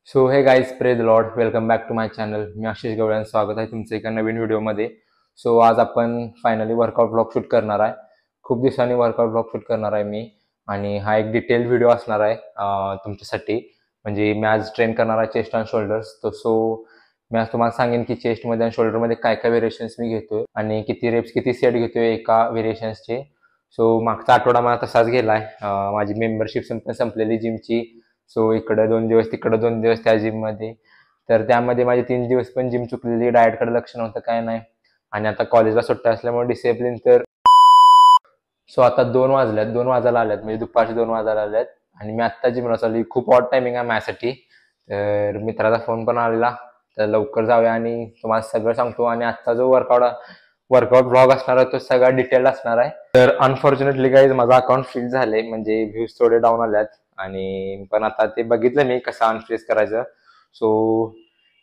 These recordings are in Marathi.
So hey guys praise lord welcome back to my channel. मी आशिष गवळ्यान स्वागत आहे तुमचं एका नवीन व्हिडिओमध्ये. सो आज आपण फायनली वर्कआउट ब्लॉग शूट करणार आहे. खूप दिवसांनी वर्कआउट ब्लॉग शूट करणार आहे मी, आणि हा एक डिटेल व्हिडिओ असणार आहे तुमच्यासाठी. म्हणजे मी आज ट्रेन करणार आहे चेस्ट अँड शोल्डर्स. सो मी आज तुम्हाला सांगेन की चेस्टमध्ये आणि शोल्डरमध्ये काय काय व्हेरिएशन्स मी घेतोय आणि किती रेप्स किती सेट घेतोय एका व्हेरिएशन्सचे. सो मागचा आठवडा मला तसाच गेलाय. माझी मेंबरशिप संपलेली जिमची. सो इकडे 2 दिवस तिकडे 2 दिवस त्या जिममध्ये. तर त्यामध्ये माझे 3 दिवस पण जिम चुकलेली, डाएटकडे लक्ष नव्हतं काय नाही. आणि आता कॉलेजला सुट्ट्या असल्यामुळे डिसिप्लिन तर. सो आता 2 वाजल्यात, 2 वाजायला आल्यात, म्हणजे दुपारचे 2 वाजायला आल्यात आणि मी आत्ता जिमला चालली. खूप ऑड टायमिंग आहे माझ्यासाठी. तर मित्राचा फोन पण आलेला, तर लवकर जाऊया आणि तुम्हाला सगळं सांगतो. आणि आजचा जो वर्कआउट ब्लॉग असणार आहे तो सगळा डिटेल असणार आहे. तर अनफॉर्च्युनेटली गाईज माझा अकाउंट फ्रीज झाले, म्हणजे व्ह्यूज थोडे डाऊन आल्यात. आणि पण आता ते बघितलं मी कसं अनफ्रीज करायचं. सो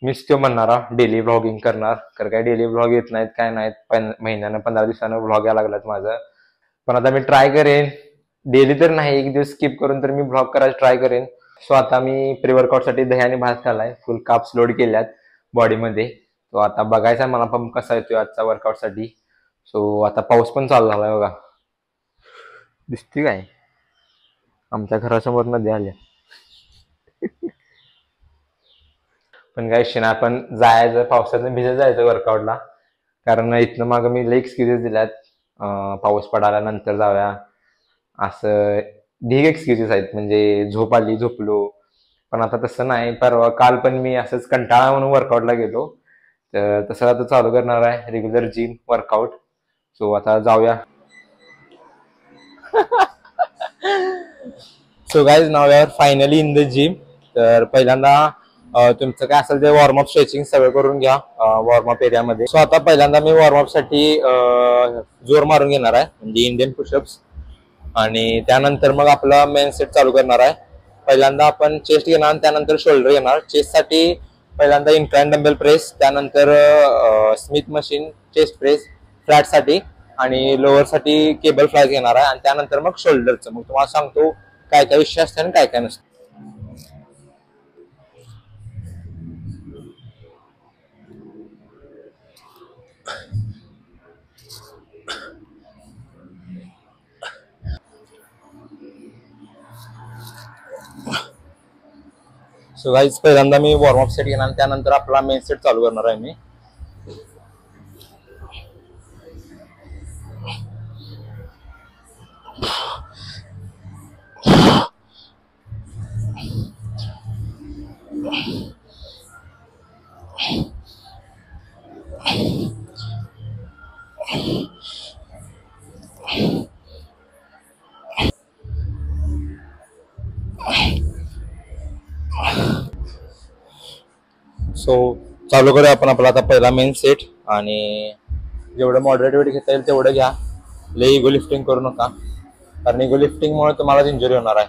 मीच तो म्हणणारा डेली व्लॉगिंग करणार, कारण काय डेली व्लॉग येत नाहीत काय नाहीत. पण महिन्यानं 15 दिवसानं व्लॉग यायला लागलात माझं. पण आता मी ट्राय करेन, डेली तर नाही, एक दिवस स्किप करून तर मी व्लॉग करायला ट्राय करेन. सो आता मी प्री वर्कआउटसाठी दही आणि भात खाल्लाय, फुल काप्स लोड केल्यात बॉडीमध्ये. तो आता बघायचा मला पंप कसा येतोय आजचा वर्कआउटसाठी. सो आता पाऊस पण चालू झालाय बघा, दिसते काय आमच्या घरासमोर नदी आल्या. पण काय शिना आपण जायचं पावसात भिजत जायचं वर्कआउटला, कारण इथनं मागं मी लई एक्सक्युजेस दिल्यात. पाऊस पडायला नंतर जाऊया असं ढीग एक्सक्युजेस आहेत, म्हणजे झोप आली झोपलो. पण आता तसं नाही. परवा काल पण मी असंच कंटाळा म्हणून वर्कआउटला गेलो. तर तसं आता चालू करणार आहे रेग्युलर जिम वर्कआउट. सो आता जाऊया. So guys now are finally in the gym. तर पहिल्यांदा तुमचं काय असेल ते वॉर्मअप स्ट्रेचिंग सगळं करून घ्या वॉर्मअप एरियामध्ये. सो आता पहिल्यांदा मी वॉर्मअप साठी जोर मारून घेणार आहे, म्हणजे इंडियन पुशअप्स. आणि त्यानंतर मग आपला मेन सेट चालू करणार आहे. पहिल्यांदा आपण चेस्ट घेणार आणि त्यानंतर शोल्डर घेणार. चेस्टसाठी पहिल्यांदा इन्क्लाइन डंबेल प्रेस, त्यानंतर स्मिथ मशीन चेस्ट प्रेस फ्लॅटसाठी, आणि लोअरसाठी केबल फ्लाय घेणार आहे. आणि त्यानंतर मग शोल्डरचं. मग तुम्हाला सांगतो काय काय विषय असते आणि काय काय नसतं. सो गाईज पहिल्यांदा मी वॉर्मअप सेट घेणार आणि त्यानंतर आपला मेन सेट चालू करणार आहे मी. सो चालू करूया आपण आपला आता पहिला मेन सेट. आणि जेवढं मॉडरेट वेट घेता येईल तेवढं घ्या. लई इगो लिफ्टिंग करू नका, कारण इगो लिफ्टिंगमुळे तुम्हाला इंजुरी होणार आहे.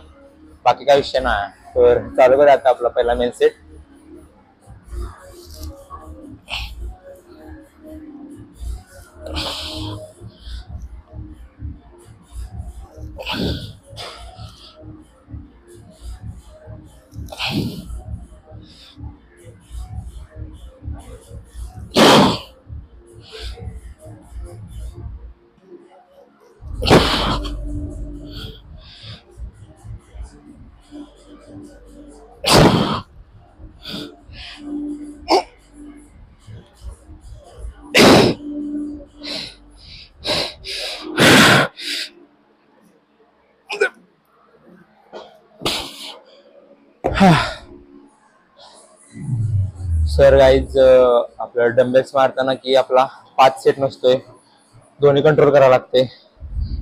बाकी काय विषय नाही. तर चालू करूया आता आपला पहिला मेन सेट. सर गाईज आपल्याला डंबेल्स मारताना की आपला 5 सेट नसतोय, दोन्ही कंट्रोल करावं लागते.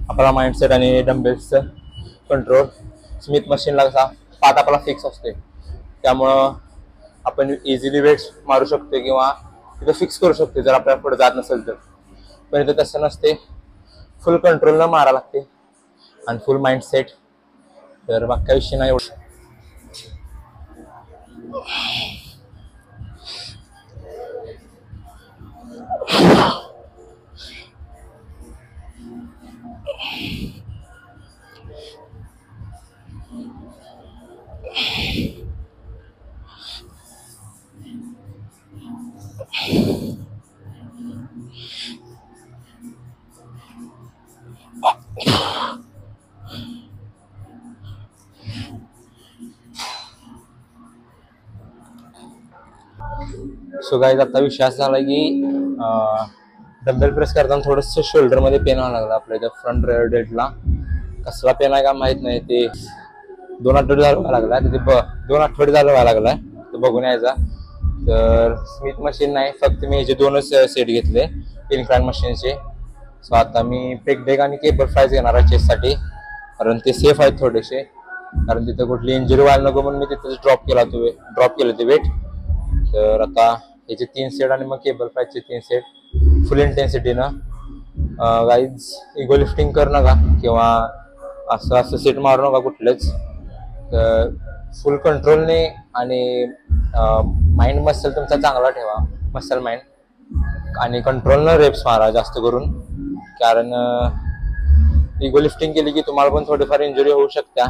आपला माइंडसेट आणि डंबेल्सचं कंट्रोल. स्मिथ मशीनला कसा 5 आपला फिक्स असतोय, त्यामुळं आपण इझिली वेट्स मारू शकतो किंवा तिथं फिक्स करू शकतो जर आपल्याला पुढे जात नसेल तर. पण इथं तसं नसते, फुल कंट्रोलनं मारा लागते आणि फुल माइंडसेट. तर बाकी विषय नाही एवढं. सो गाईज आता विषय असा झाला की डंबेल प्रेस करताना थोडंसं शोल्डरमध्ये पेन व्हायला लागला आपल्या इथं फ्रंट रेअर डेल्टला. कसला पेन आहे का माहित नाही, ते 2 आठवडे झालं व्हायला लागला, ते 2 आठवडे झालं व्हायला लागलाय, तर बघून यायचा. तर स्मिथ मशीन नाही, फक्त मी ह्याचे 2च सेट घेतले इनक्लाइन मशीनचे. सो आता मी पेक डेक आणि केबल फ्रायज घेणार आहे चेस्टसाठी, कारण ते सेफ आहेत थोडेसे, कारण तिथं कुठली इंजुरी व्हायला नको म्हणून मी तिथं ड्रॉप केलं ते वेट. तर आता ह्याचे 3 सेट आणि मग केबल फ्रायजचे 3 सेट फुल इंटेन्सिटीनं. गाईज इगो लिफ्टिंग करू नका किंवा असं सेट मारू नका कुठलेच. तर फुल कंट्रोलने आणि माइंड मसल तुमचा चांगला ठेवा, मसल माइंड, आणि कंट्रोलनं रेप्स मारा जास्त करून, कारण इगो लिफ्टिंग केली की तुम्हाला पण थोडीफार इंजुरी होऊ शकत्या.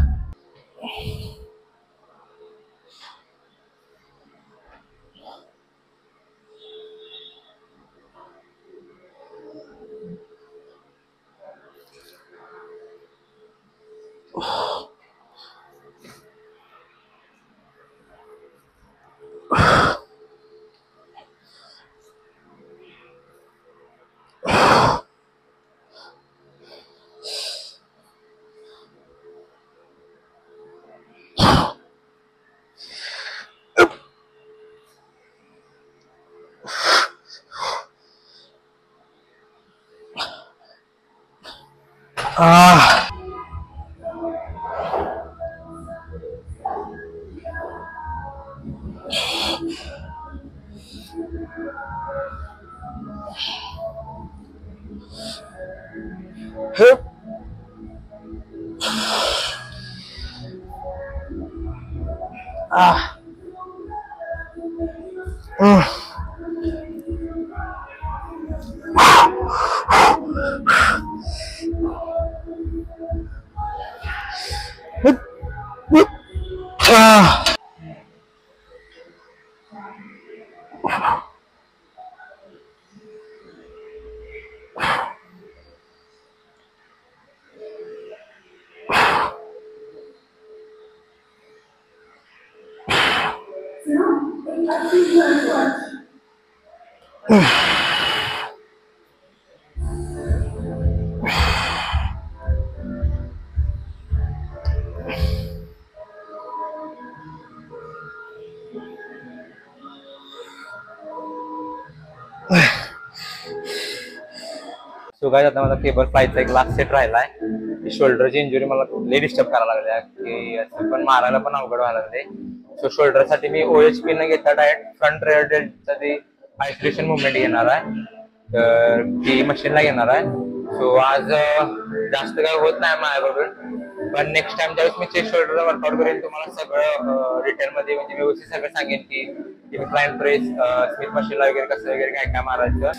सो गाईज आता माझा केबल फ्लायचा एक लास्ट सेट राहिलाय. शोल्डरची इंजुरी मला लई डिस्टर्ब करायला लागल्या की असं पण मारायला पण अवघड व्हायला लागले. सो शोल्डरसाठी मी OHP न घेता डायरेक्ट फ्रंट रेअर डेल्टचा ते आयसोलेशन मुवमेंट घेणार आहे, तर ती मशीनला घेणार आहे. सो आज जास्त काही होत नाही माझ्याकडून, पण नेक्स्ट टाइम ज्यावेळेस मी चेस्ट शोल्डरचा वर्कआउट करेन तुम्हाला सगळं डिटेलमध्ये म्हणजे व्यवस्थित सगळं सांगेन की इनक्लाइन प्रेस, स्मिथ मशीनला वगैरे कसं वगैरे काय काय मारायचं.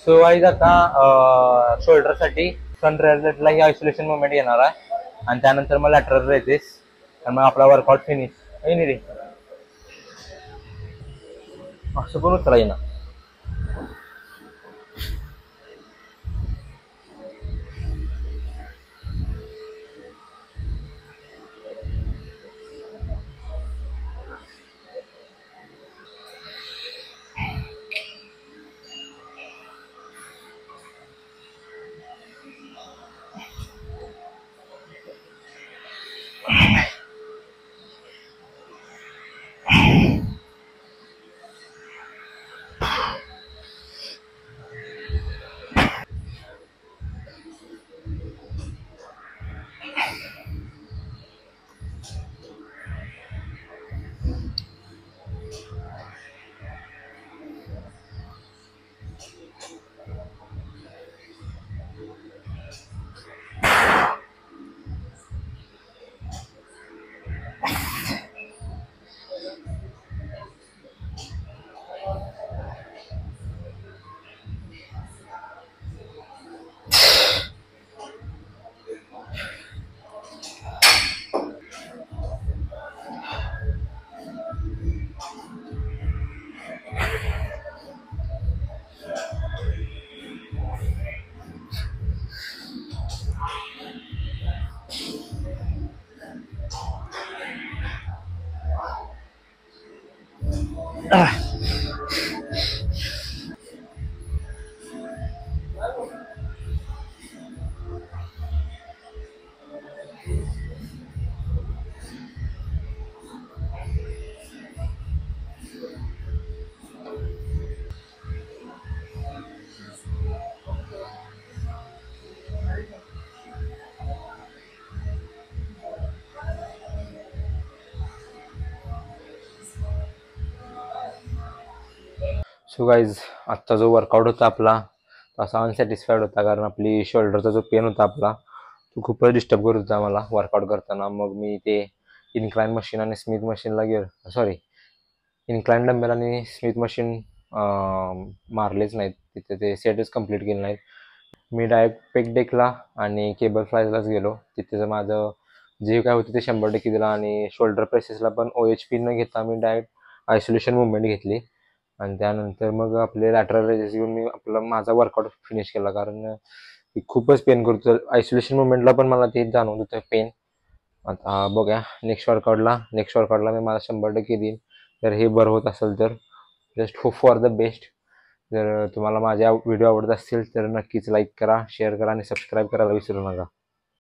सो वाईज आता शोल्डरसाठी फ्रंट रेअरला ही आयसोलेशन मुवमेंट येणार आहे आणि त्यानंतर मग लॅटरल रेझिस आणि मग आपला वर्कआउट फिनिश. नाही रे असं पण उचला येणार. सो गाईज, आजचा जो वर्कआउट होता आपला तो असा अनसॅटिस्फाईड होता, कारण आपली शोल्डरचा जो पेन होता आपला तो खूपच डिस्टर्ब करत होता मला वर्कआउट करताना. मग मी ते इन्क्लाइन मशीन आणि स्मिथ मशीनला सॉरी, इन्क्लाइन डंबेल आणि स्मिथ मशीन मारलेच नाहीत तिथे, ते सेटच कंप्लीट केले नाहीत. मी डायरेक्ट पेक डेकला आणि केबल फ्लायलाच गेलो. तिथे माझं जे काय होतं ते 100% दिलं आणि शोल्डर प्रेसेसला पण OHP न घेता मी डायरेक्ट आयसोलेशन मुवमेंट घेतली आणि त्यानंतर मग आपले लॅटरल रेजेस घेऊन मी माझा वर्कआउट फिनिश केला, कारण खूपच पेन करतो. आयसोलेशन मुवमेंटला पण मला ते जाणवत होतं पेन. आता बघा नेक्स्ट वर्कआउटला मी मला 100% देईन. जर हे बरं होत असेल तर just hope for the best. जर तुम्हाला माझ्या व्हिडिओ आवडत असतील तर नक्कीच लाईक करा, शेअर करा आणि सबस्क्राईब करायला विसरू नका.